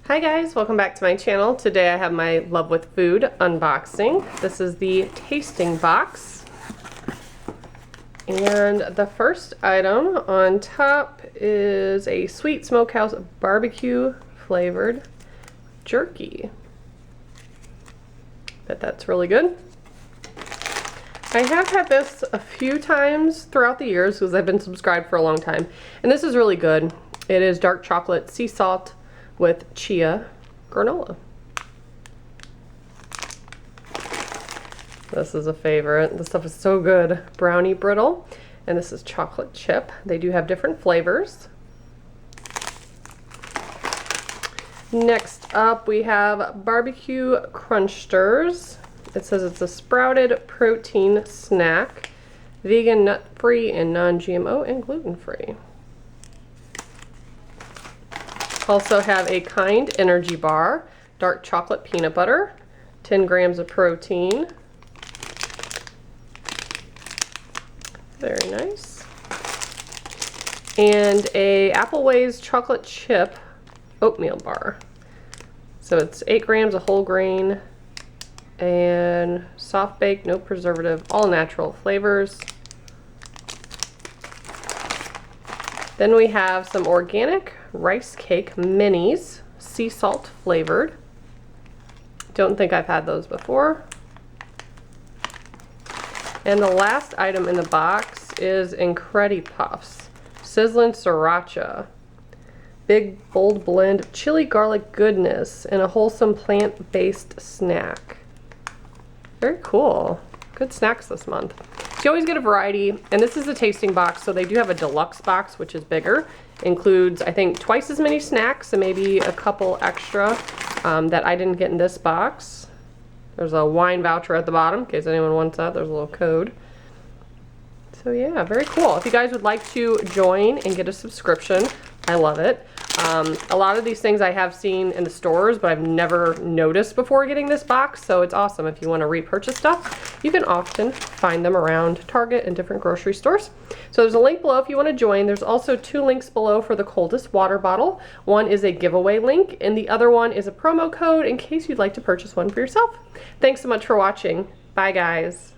Hi guys, welcome back to my channel. Today I have my Love with Food unboxing. This is the tasting box. And the first item on top is a sweet Smokehouse barbecue flavored jerky. Bet that's really good. I have had this a few times throughout the years because I've been subscribed for a long time. And this is really good. It is dark chocolate sea salt with chia granola. This is a favorite. This stuff is so good. Brownie brittle, and this is chocolate chip. They do have different flavors. Next up we have barbecue crunch stirs. It says it's a sprouted protein snack, vegan, nut-free, and non-GMO and gluten-free. Also have a Kind energy bar, dark chocolate peanut butter, 10 grams of protein. Very nice. And a Appleways chocolate chip oatmeal bar. So it's 8 grams of whole grain and soft baked, no preservative, all natural flavors. Then we have some organic rice cake minis, sea salt flavored. Don't think I've had those before. And the last item in the box is Incredi Puffs, sizzling sriracha. Big, bold blend of chili garlic goodness and a wholesome plant-based snack. Very cool. Good snacks this month. So you always get a variety, and this is a tasting box, so they do have a deluxe box, which is bigger. Includes, I think, twice as many snacks and maybe a couple extra that I didn't get in this box. There's a wine voucher at the bottom, in case anyone wants that. There's a little code. So yeah, very cool. If you guys would like to join and get a subscription, I love it. A lot of these things I have seen in the stores, but I've never noticed before getting this box, so it's awesome. If you want to repurchase stuff, you can often find them around Target and different grocery stores. So there's a link below if you want to join. There's also 2 links below for the coldest water bottle. One is a giveaway link, and the other one is a promo code in case you'd like to purchase one for yourself. Thanks so much for watching. Bye, guys.